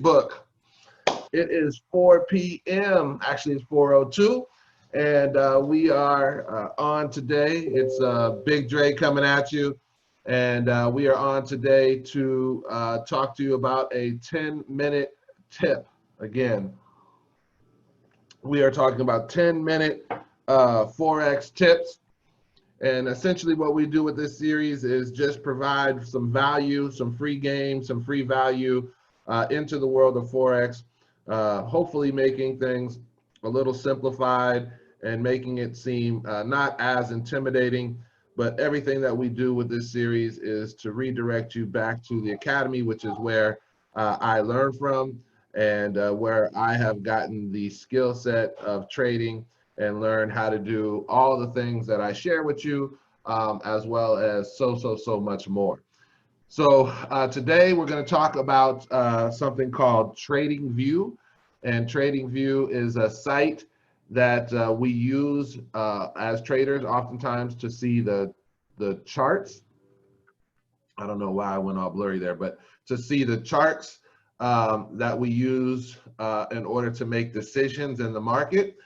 Facebook. It is 4 p.m. Actually, it's 4:02, and we are on today. It's Big Dre coming at you, and we are on today to talk to you about a 10-minute tip. Again, we are talking about 10-minute Forex tips. And essentially what we do with this series is just provide some value, some free game, some free value into the world of Forex, hopefully making things a little simplified and making it seem not as intimidating. But everything that we do with this series is to redirect you back to the academy, which is where I learn from and where I have gotten the skill set of trading and learn how to do all the things that I share with you, as well as so much more. So today we're going to talk about something called TradingView, and TradingView is a site that we use as traders oftentimes to see the charts. I don't know why I went all blurry there, but to see the charts that we use in order to make decisions in the market.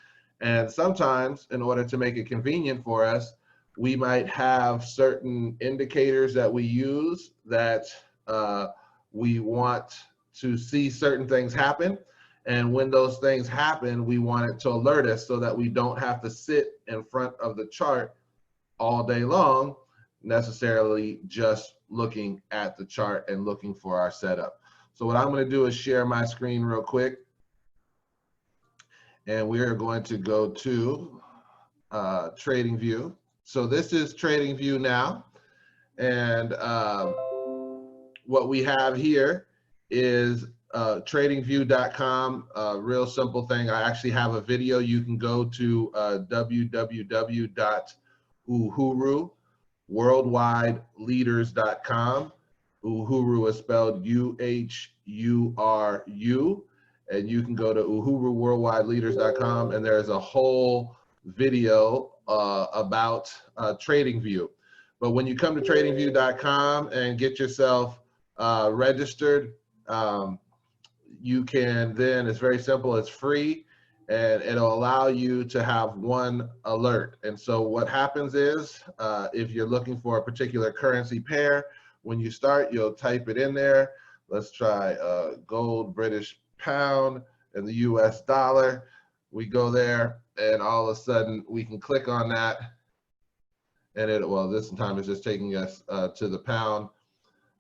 And sometimes, in order to make it convenient for us, we might have certain indicators that we use that we want to see certain things happen. And when those things happen, we want it to alert us so that we don't have to sit in front of the chart all day long, necessarily just looking at the chart and looking for our setup. So what I'm going to do is share my screen real quick. And we are going to go to TradingView. So this is TradingView now. And what we have here is tradingview.com, real simple thing. I actually have a video. You can go to www.uhuruworldwideleaders.com. Uhuru is spelled U-H-U-R-U. And you can go to uhuruworldwideleaders.com, and there's a whole video about TradingView. But when you come to tradingview.com and get yourself registered, you can then, it's very simple, it's free, and it'll allow you to have one alert. And so what happens is, if you're looking for a particular currency pair, when you start, you'll type it in there. Let's try gold, British pound, and the US dollar. We go there, and all of a sudden we can click on that, and well, this time it's just taking us to the pound.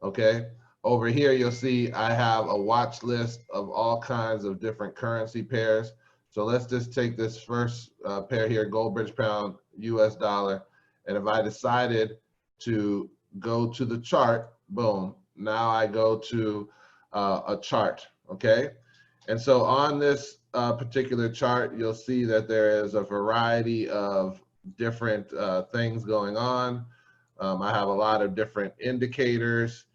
Okay, over here you'll see I have a watch list of all kinds of different currency pairs. So let's just take this first pair here, gold, British pound, US dollar, and if I decided to go to the chart, boom, now I go to a chart. Okay, and so on this particular chart, you'll see that there is a variety of different things going on. I have a lot of different indicators,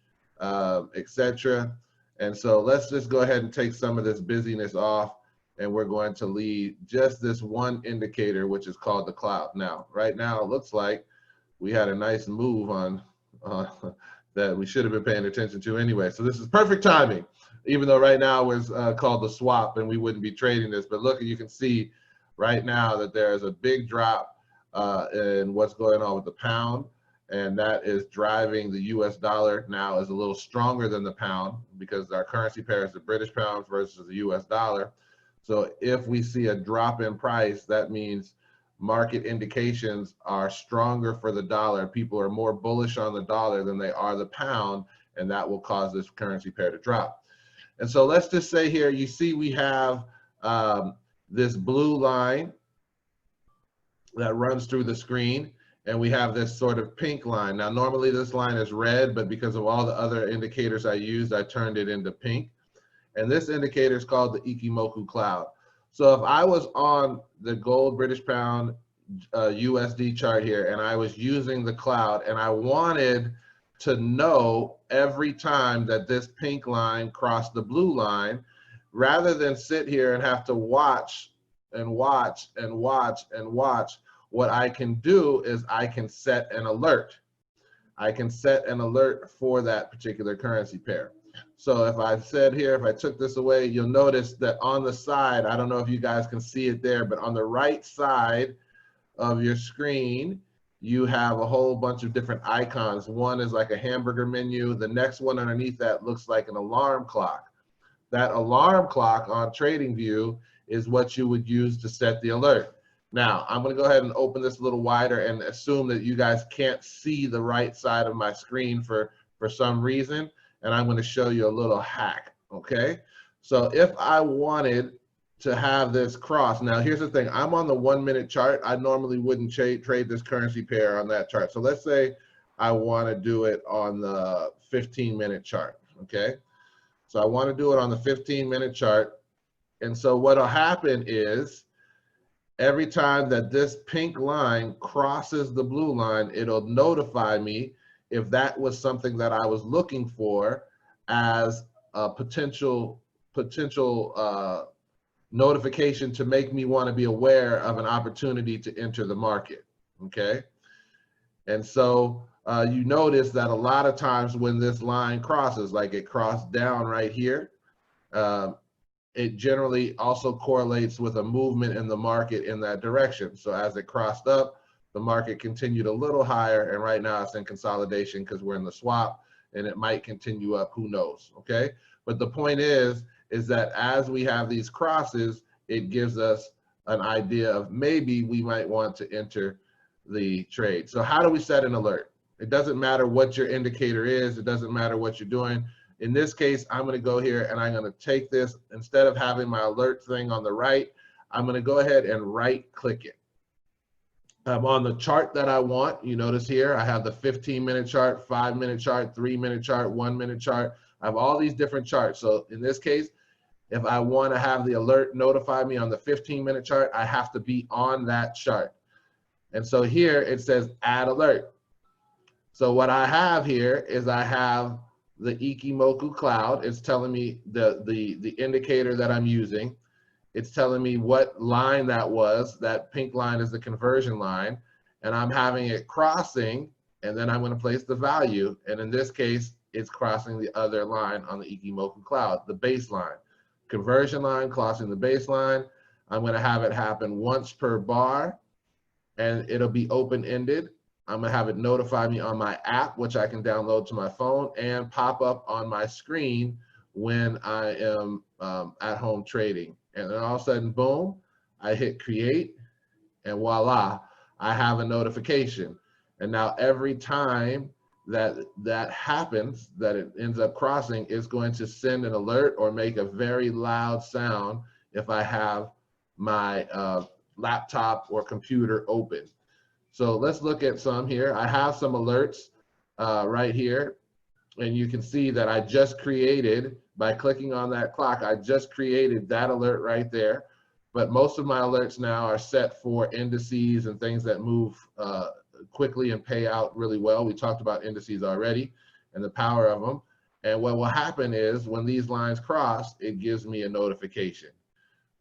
etc. And so let's just go ahead and take some of this busyness off, and we're going to leave just this one indicator, which is called the cloud. Now, right now, it looks like we had a nice move on that we should have been paying attention to anyway. So this is perfect timing, even though right now it's called the swap and we wouldn't be trading this. But look, you can see right now that there is a big drop in what's going on with the pound, and that is driving the US dollar now is a little stronger than the pound because our currency pair is the British pound versus the US dollar. So if we see a drop in price, that means market indications are stronger for the dollar. People are more bullish on the dollar than they are the pound, and that will cause this currency pair to drop. And so let's just say here, you see we have this blue line that runs through the screen, and we have this sort of pink line. Now, normally this line is red, but because of all the other indicators I used, I turned it into pink. And this indicator is called the Ikimoku cloud. So if I was on the gold, British pound, USD chart here, and I was using the cloud, and I wanted to know every time that this pink line crossed the blue line, rather than sit here and have to watch and watch and watch and watch, what I can do is I can set an alert. I can set an alert for that particular currency pair. So if I said here, if I took this away, you'll notice that on the side, I don't know if you guys can see it there, but on the right side of your screen, you have a whole bunch of different icons. One is like a hamburger menu. The next one underneath that looks like an alarm clock. That alarm clock on TradingView is what you would use to set the alert. Now, I'm going to go ahead and open this a little wider and assume that you guys can't see the right side of my screen for some reason, and I'm going to show you a little hack, okay? So if I wanted to have this cross, now here's the thing, I'm on the 1 minute chart. I normally wouldn't trade this currency pair on that chart. So let's say I want to do it on the 15-minute chart, okay? So I want to do it on the 15-minute chart. And so what'll happen is every time that this pink line crosses the blue line, it'll notify me if that was something that I was looking for as a potential notification to make me want to be aware of an opportunity to enter the market, okay? And so you notice that a lot of times when this line crosses, like it crossed down right here, it generally also correlates with a movement in the market in that direction. So as it crossed up, the market continued a little higher, and right now it's in consolidation because we're in the swap, and it might continue up, who knows, okay? But the point is that as we have these crosses, it gives us an idea of maybe we might want to enter the trade. So how do we set an alert? It doesn't matter what your indicator is, it doesn't matter what you're doing. In this case, I'm going to go here and I'm going to take this, instead of having my alert thing on the right, I'm going to go ahead and right click it. On the chart that I want, you notice here, I have the 15-minute chart, 5-minute chart, 3-minute chart, 1-minute chart. I have all these different charts. So in this case, if I want to have the alert notify me on the 15-minute chart, I have to be on that chart. And so here it says add alert. So what I have here is I have the Ikimoku cloud. It's telling me the indicator that I'm using. It's telling me what line that was. That pink line is the conversion line, and I'm having it crossing, and then I'm going to place the value. And in this case, it's crossing the other line on the Ikimoku cloud, the baseline. Conversion line crossing the baseline. I'm going to have it happen once per bar, and it'll be open-ended. I'm going to have it notify me on my app, which I can download to my phone, and pop up on my screen when I am at home trading. And then all of a sudden, boom, I hit create, and voila, I have a notification. And now every time that happens, that it ends up crossing, it's going to send an alert or make a very loud sound if I have my laptop or computer open. So let's look at some here. I have some alerts right here, and you can see that I just created, by clicking on that clock, I just created that alert right there. But most of my alerts now are set for indices and things that move quickly and pay out really well. We talked about indices already and the power of them. And what will happen is when these lines cross, it gives me a notification,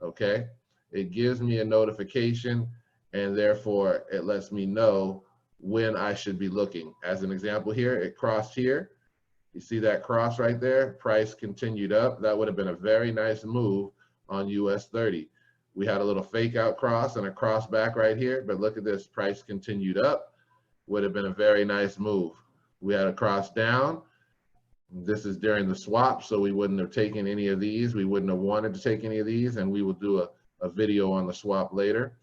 okay? It gives me a notification, and therefore it lets me know when I should be looking. As an example here, it crossed here. You see that cross right there? Price continued up. That would have been a very nice move on US 30. We had a little fake out cross and a cross back right here, but look at this, price continued up. Would have been a very nice move. We had a cross down. This is during the swap, so we wouldn't have taken any of these. We wouldn't have wanted to take any of these, and we will do a video on the swap later.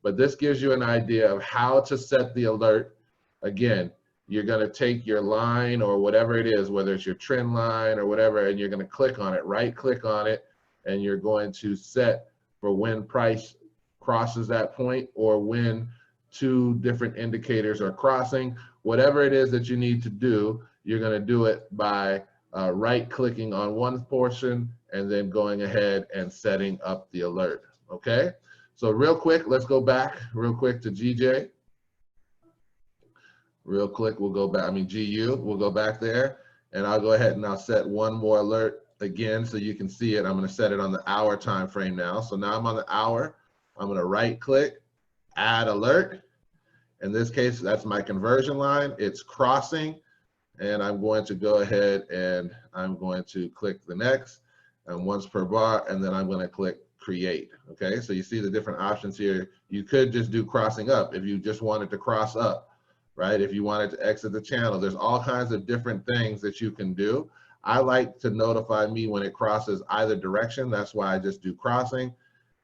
But this gives you an idea of how to set the alert. Again, you're going to take your line or whatever it is, whether it's your trend line or whatever, and you're going to click on it, right click on it, and you're going to set for when price crosses that point or when two different indicators are crossing. Whatever it is that you need to do, you're going to do it by right clicking on one portion and then going ahead and setting up the alert. Okay, so real quick, let's go back real quick to GJ. Real quick, we'll go back, GU, we'll go back there, and I'll go ahead and I'll set one more alert again so you can see it. I'm going to set it on the hour time frame now. So now I'm on the hour. I'm going to right click, add alert. In this case, that's my conversion line. It's crossing. and I'm going to go ahead and I'm going to click the next, and once per bar, and then I'm going to click create. Okay, so you see the different options here. You could just do crossing up if you just wanted to cross up, right? If you wanted to exit the channel, there's all kinds of different things that you can do. I like to notify me when it crosses either direction. That's why I just do crossing,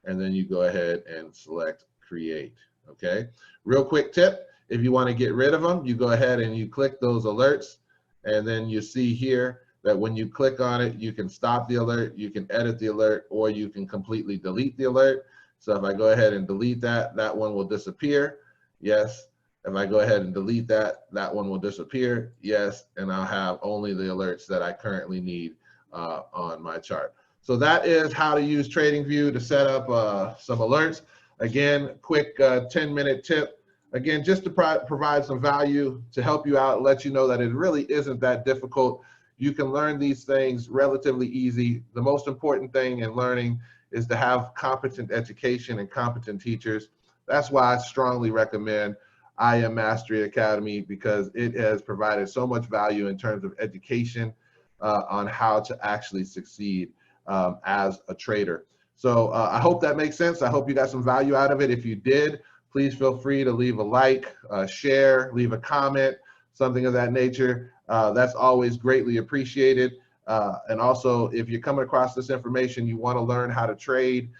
and then you go ahead and select create. Okay, real quick tip, if you want to get rid of them, you go ahead and you click those alerts, and then you see here that when you click on it, you can stop the alert, you can edit the alert, or you can completely delete the alert. So if I go ahead and delete that, that one will disappear. Yes. If I go ahead and delete that, that one will disappear. Yes. And I'll have only the alerts that I currently need on my chart. So that is how to use TradingView to set up some alerts. Again, quick 10-minute tip. Again, just to provide some value to help you out, let you know that it really isn't that difficult. You can learn these things relatively easy. The most important thing in learning is to have competent education and competent teachers. That's why I strongly recommend IM Mastery Academy, because it has provided so much value in terms of education on how to actually succeed as a trader. So I hope that makes sense. I hope you got some value out of it. If you did, please feel free to leave a like, share, leave a comment, something of that nature. That's always greatly appreciated. And also, if you're coming across this information, you want to learn how to trade,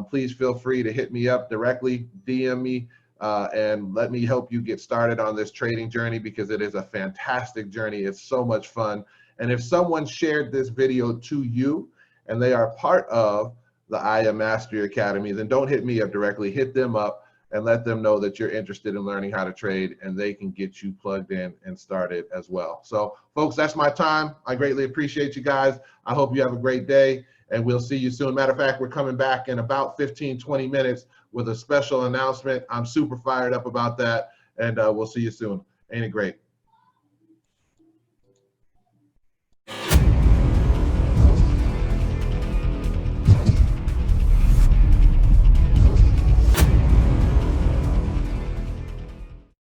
please feel free to hit me up directly, DM me, and let me help you get started on this trading journey, because it is a fantastic journey. It's so much fun. And if someone shared this video to you and they are part of the IM Mastery Academy, then don't hit me up directly, hit them up and let them know that you're interested in learning how to trade, and they can get you plugged in and started as well. So folks, that's my time. I greatly appreciate you guys. I hope you have a great day, and we'll see you soon. Matter of fact, we're coming back in about 15-20 minutes with a special announcement. I'm super fired up about that, and we'll see you soon. Ain't it great?